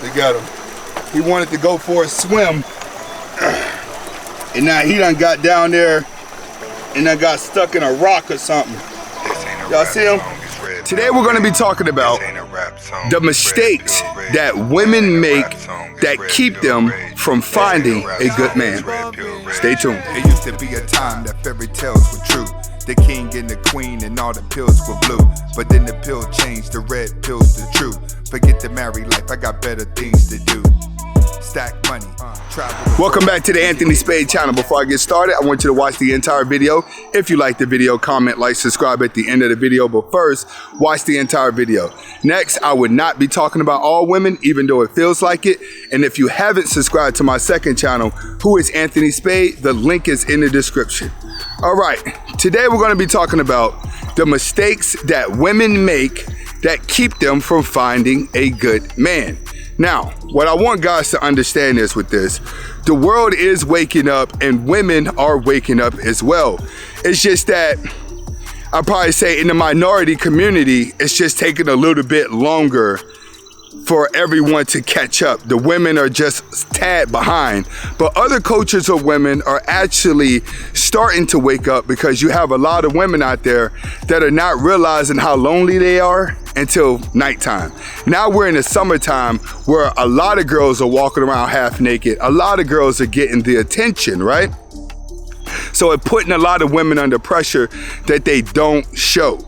They got him. He wanted to go for a swim, and now he done got down there and done got stuck in a rock or something. Y'all see him? Today we're going to be talking about the mistakes that women make that keep them from finding a good man. Stay tuned. It used to be a time that fairy tales were true. The king and the queen and all the pills were blue. But then the pill changed, the red pill's the truth. Forget the married life, I got better things to do. Stack money, travel. Welcome back to the Anthony Spade channel. Before I get started, I want you to watch the entire video. If you like the video, comment, like, subscribe at the end of the video. But first, watch the entire video. Next, I would not be talking about all women, even though it feels like it. And if you haven't subscribed to my second channel, who is Anthony Spade, the link is in the description. All right, today we're going to be talking about the mistakes that women make that keep them from finding a good man. Now, what I want guys to understand is with this, the world is waking up and women are waking up as well. It's just that I'd probably say in the minority community, it's just taking a little bit longer for everyone to catch up. The women are just tad behind, but other cultures of women are actually starting to wake up because you have a lot of women out there that are not realizing how lonely they are until nighttime. Now we're in the summertime where a lot of girls are walking around half naked. A lot of girls are getting the attention, right? So it's putting a lot of women under pressure that they don't show.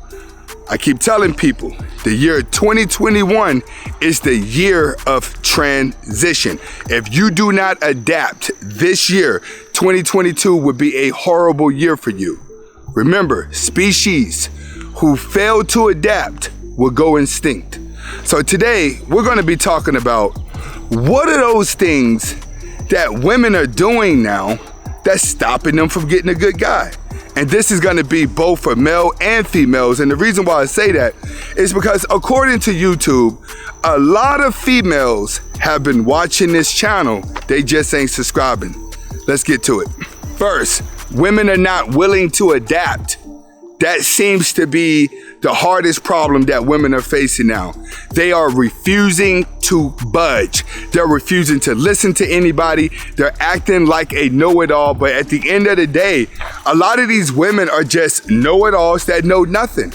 I keep telling people, the year 2021 is the year of transition. If you do not adapt this year, 2022 would be a horrible year for you. Remember, species who fail to adapt will go extinct. So today, we're going to be talking about what are those things that women are doing now that's stopping them from getting a good guy. And this is going to be both for male and females. And the reason why I say that is because according to YouTube, a lot of females have been watching this channel. They just ain't subscribing. Let's get to it. First, women are not willing to adapt. That seems to be the hardest problem that women are facing now. They are refusing to budge. They're refusing to listen to anybody. They're acting like a know-it-all, but at the end of the day, a lot of these women are just know-it-alls that know nothing.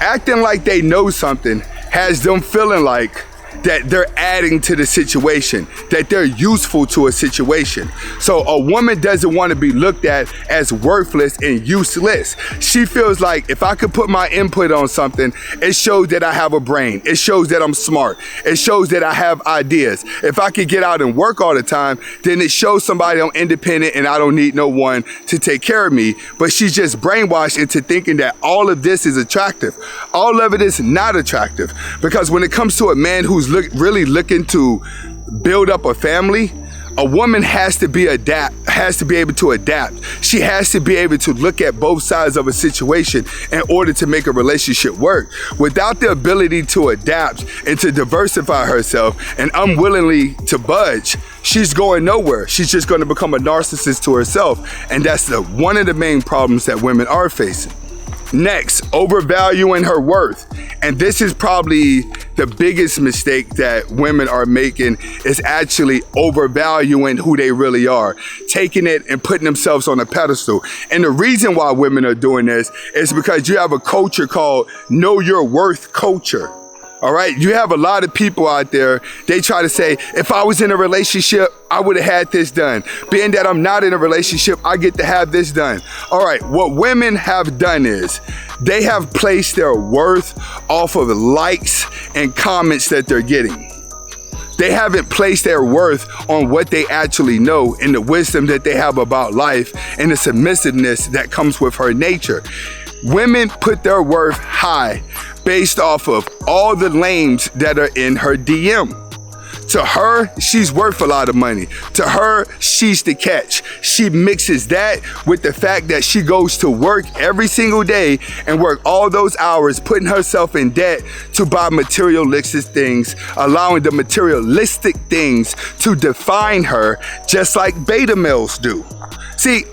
Acting like they know something has them feeling like that they're adding to the situation, that they're useful to a situation. So a woman doesn't want to be looked at as worthless and useless. She feels like if I could put my input on something, it shows that I have a brain. It shows that I'm smart. It shows that I have ideas. If I could get out and work all the time, then it shows somebody I'm independent and I don't need no one to take care of me. But she's just brainwashed into thinking that all of this is attractive. All of it is not attractive, because when it comes to a man who's really looking to build up a family, a woman has to be able to adapt. She has to be able to look at both sides of a situation in order to make a relationship work. Without the ability to adapt and to diversify herself and unwillingly to budge, she's going nowhere. She's just going to become a narcissist to herself. And that's one of the main problems that women are facing. Next, overvaluing her worth. And this is probably the biggest mistake that women are making, is actually overvaluing who they really are, taking it and putting themselves on a pedestal. And the reason why women are doing this is because you have a culture called know your worth culture. All right, you have a lot of people out there, they try to say, if I was in a relationship, I would have had this done. Being that I'm not in a relationship, I get to have this done. All right, what women have done is they have placed their worth off of the likes and comments that they're getting. They haven't placed their worth on what they actually know and the wisdom that they have about life and the submissiveness that comes with her nature. Women put their worth high based off of all the lames that are in her DM. To her, she's worth a lot of money. To her, she's the catch. She mixes that with the fact that she goes to work every single day and work all those hours, putting herself in debt to buy materialistic things, allowing the materialistic things to define her, just like beta males do. See,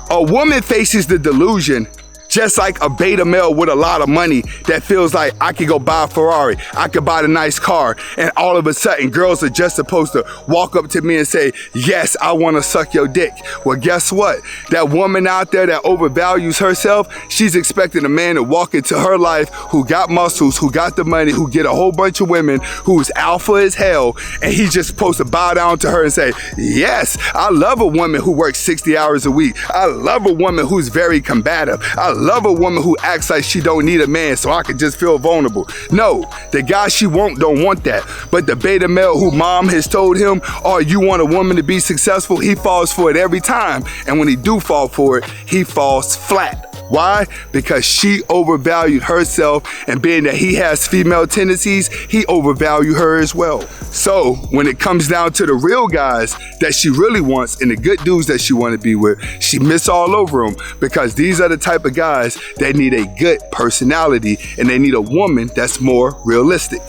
a woman faces the delusion Just like a beta male with a lot of money that feels like I could go buy a Ferrari, I could buy the nice car, and all of a sudden girls are just supposed to walk up to me and say, yes, I want to suck your dick. Well, guess what? That woman out there that overvalues herself, she's expecting a man to walk into her life who got muscles, who got the money, who get a whole bunch of women, who's alpha as hell, and he's just supposed to bow down to her and say, yes, I love a woman who works 60 hours a week. I love a woman who's very combative. I love a woman who acts like she don't need a man so I can just feel vulnerable. No, the guy she don't want that. But the beta male who mom has told him, oh, you want a woman to be successful, he falls for it every time. And when he do fall for it, he falls flat. Why? Because she overvalued herself, and being that he has female tendencies, he overvalued her as well. So when it comes down to the real guys that she really wants and the good dudes that she want to be with, she miss all over them, because these are the type of guys that need a good personality and they need a woman that's more realistic.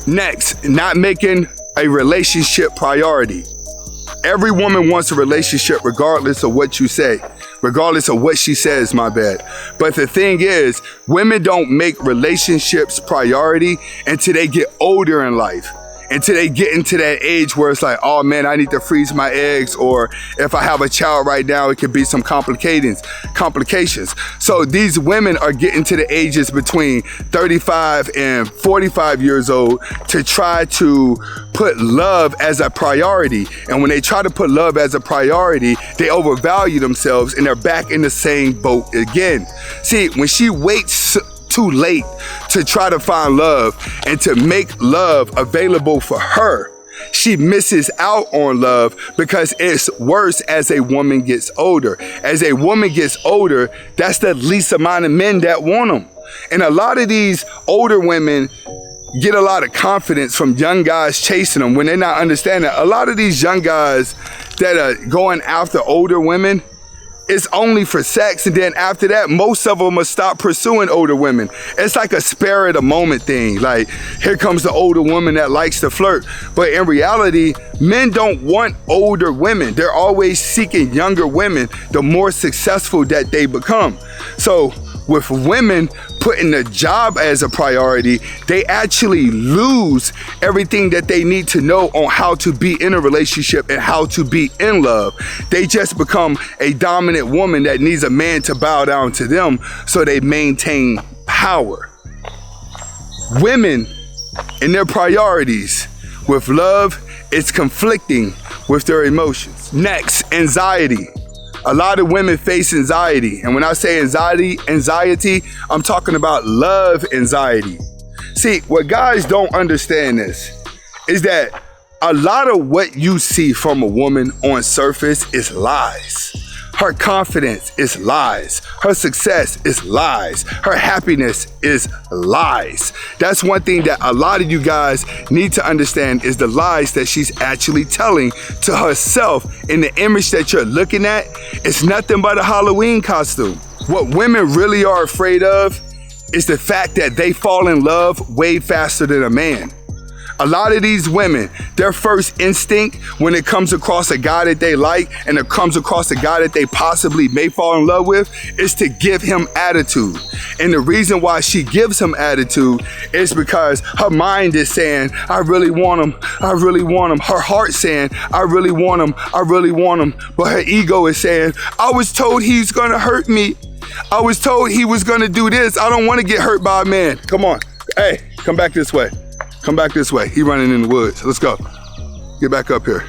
Next, not making a relationship priority. Every woman wants a relationship regardless of what you say. Regardless of what she says, my bad. But the thing is, women don't make relationships priority until they get older in life. Until they get into that age where it's like, oh man, I need to freeze my eggs, or if I have a child right now, it could be some complications. So these women are getting to the ages between 35 and 45 years old to try to put love as a priority. And when they try to put love as a priority, they overvalue themselves and they're back in the same boat again. See, when she waits too late to try to find love and to make love available for her, she misses out on love, because it's worse as a woman gets older. As a woman gets older, that's the least amount of men that want them. And a lot of these older women get a lot of confidence from young guys chasing them when they're not understanding. A lot of these young guys that are going after older women, it's only for sex, and then after that, most of them will stop pursuing older women. It's like a spare of the moment thing. Like, here comes the older woman that likes to flirt. But in reality, men don't want older women. They're always seeking younger women, the more successful that they become. So with women putting the job as a priority, they actually lose everything that they need to know on how to be in a relationship and how to be in love. They just become a dominant woman that needs a man to bow down to them so they maintain power. Women in their priorities with love, it's conflicting with their emotions. Next, anxiety. A lot of women face anxiety. And when I say anxiety, I'm talking about love anxiety. See, what guys don't understand is that a lot of what you see from a woman on surface is lies. Her confidence is lies. Her success is lies. Her happiness is lies. That's one thing that a lot of you guys need to understand, is the lies that she's actually telling to herself. In the image that you're looking at, it's nothing but a Halloween costume. What women really are afraid of is the fact that they fall in love way faster than a man. A lot of these women, their first instinct when it comes across a guy that they like and it comes across a guy that they possibly may fall in love with, is to give him attitude. And the reason why she gives him attitude is because her mind is saying, I really want him, I really want him. Her heart saying, I really want him, I really want him. But her ego is saying, I was told he's gonna hurt me. I was told he was gonna do this. I don't wanna get hurt by a man. Come on, hey, come back this way. Come back this way. He running in the woods. Let's go. Get back up here.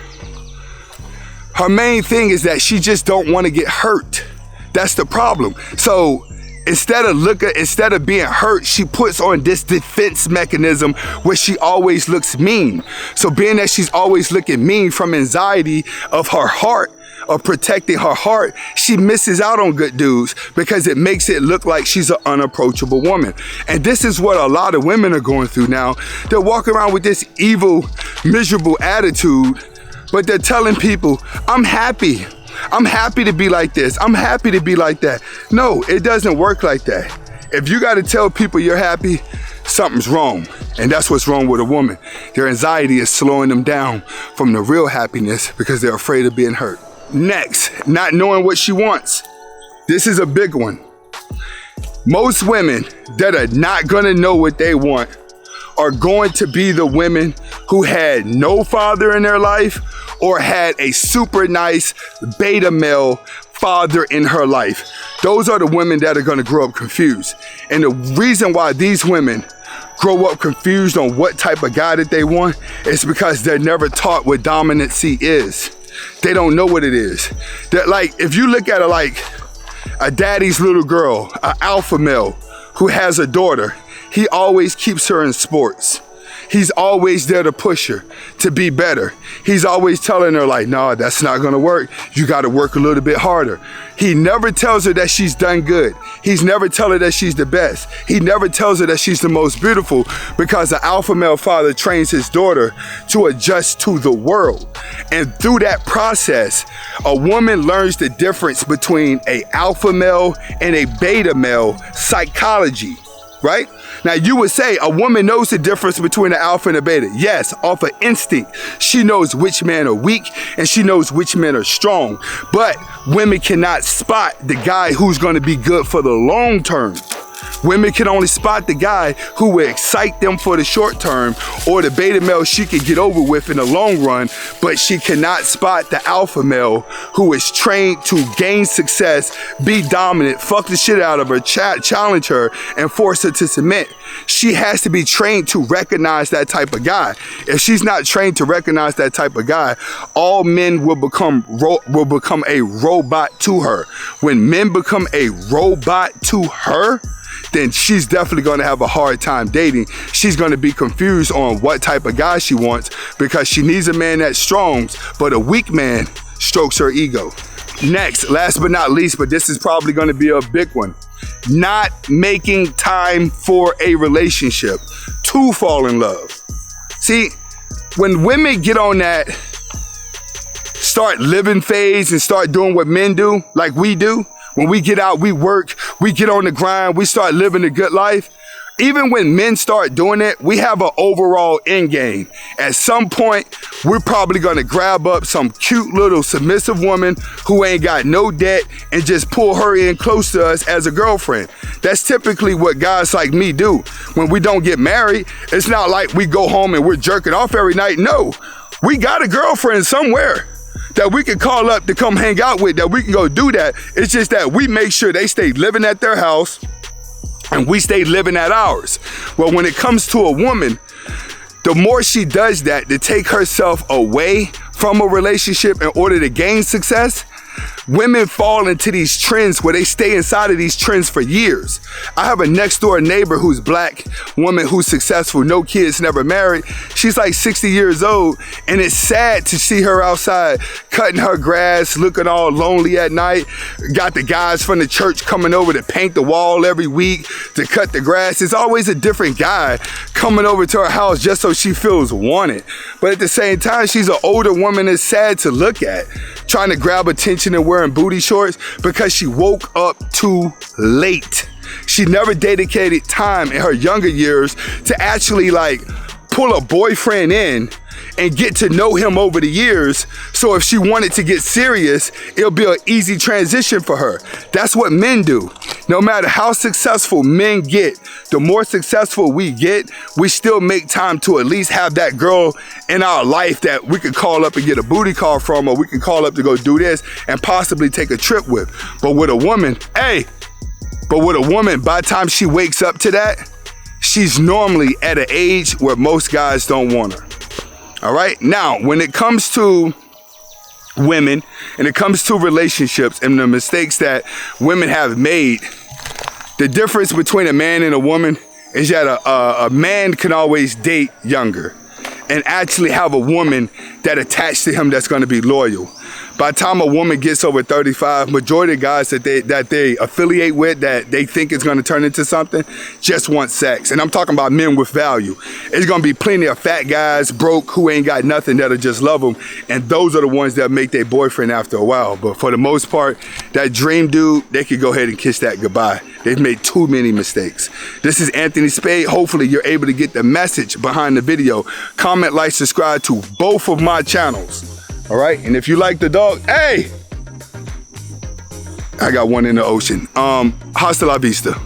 Her main thing is that she just don't want to get hurt. That's the problem. So instead of being hurt, she puts on this defense mechanism where she always looks mean. So being that she's always looking mean from anxiety of her heart, of protecting her heart, she misses out on good dudes because it makes it look like she's an unapproachable woman. And this is what a lot of women are going through now. They're walking around with this evil, miserable attitude, but they're telling people, I'm happy. I'm happy to be like this. I'm happy to be like that. No, it doesn't work like that. If you got to tell people you're happy, something's wrong. And that's what's wrong with a woman. Their anxiety is slowing them down from the real happiness because they're afraid of being hurt. Next, not knowing what she wants. This is a big one. Most women that are not gonna know what they want are going to be the women who had no father in their life or had a super nice beta male father in her life. Those are the women that are gonna grow up confused. And the reason why these women grow up confused on what type of guy that they want is because they're never taught what dominancy is. They don't know what it is. That, like, if you look at it like a daddy's little girl, an alpha male who has a daughter, he always keeps her in sports. He's always there to push her to be better. He's always telling her like, no, that's not gonna work. You gotta work a little bit harder. He never tells her that she's done good. He's never telling her that she's the best. He never tells her that she's the most beautiful, because the alpha male father trains his daughter to adjust to the world. And through that process, a woman learns the difference between a alpha male and a beta male psychology, right? Now you would say a woman knows the difference between an alpha and a beta. Yes, off of instinct. She knows which men are weak and she knows which men are strong. But women cannot spot the guy who's gonna be good for the long term. Women can only spot the guy who will excite them for the short term, or the beta male she can get over with in the long run, but she cannot spot the alpha male who is trained to gain success, be dominant, fuck the shit out of her, challenge her, and force her to submit. She has to be trained to recognize that type of guy. If she's not trained to recognize that type of guy, all men will become a robot to her. When men become a robot to her, then she's definitely going to have a hard time dating. She's going to be confused on what type of guy she wants, because she needs a man that's strong, but a weak man strokes her ego. Next, last but not least, but this is probably going to be a big one, not making time for a relationship to fall in love. See, when women get on that start living phase and start doing what men do, like we do, when we get out, we work, we get on the grind, we start living a good life. Even when men start doing it, we have an overall end game. At some point, we're probably gonna grab up some cute little submissive woman who ain't got no debt and just pull her in close to us as a girlfriend. That's typically what guys like me do. When we don't get married, it's not like we go home and we're jerking off every night. No, we got a girlfriend somewhere that we can call up to come hang out with, that we can go do that. It's just that we make sure they stay living at their house and we stay living at ours. Well, when it comes to a woman, the more she does that to take herself away from a relationship in order to gain success, women fall into these trends where they stay inside of these trends for years. I have a next door neighbor who's black, woman who's successful, no kids, never married. She's like 60 years old, and it's sad to see her outside cutting her grass, looking all lonely at night. Got the guys from the church coming over to paint the wall every week, to cut the grass. It's always a different guy coming over to her house just so she feels wanted. But at the same time, she's an older woman that's sad to look at, trying to grab attention and wearing booty shorts because she woke up too late. She never dedicated time in her younger years to actually like pull a boyfriend in and get to know him over the years. So if she wanted to get serious, it'll be an easy transition for her. That's what men do. No matter how successful men get, the more successful we get, we still make time to at least have that girl in our life that we could call up and get a booty call from, or we can call up to go do this and possibly take a trip with. But with a woman, by the time she wakes up to that, she's normally at an age where most guys don't want her. All right. Now, when it comes to women and it comes to relationships and the mistakes that women have made, the difference between a man and a woman is that a man can always date younger and actually have a woman that attached to him that's going to be loyal. By the time a woman gets over 35, majority of guys that they affiliate with, that they think is going to turn into something, just want sex. And I'm talking about men with value. It's going to be plenty of fat guys, broke, who ain't got nothing, that'll just love them. And those are the ones that make their boyfriend after a while. But for the most part, that dream dude, they could go ahead and kiss that goodbye. They've made too many mistakes. This is Anthony Spade. Hopefully you're able to get the message behind the video. Comment, like, subscribe to both of my channels. All right, and if you like the dog, hey, I got one in the ocean. Hasta la vista.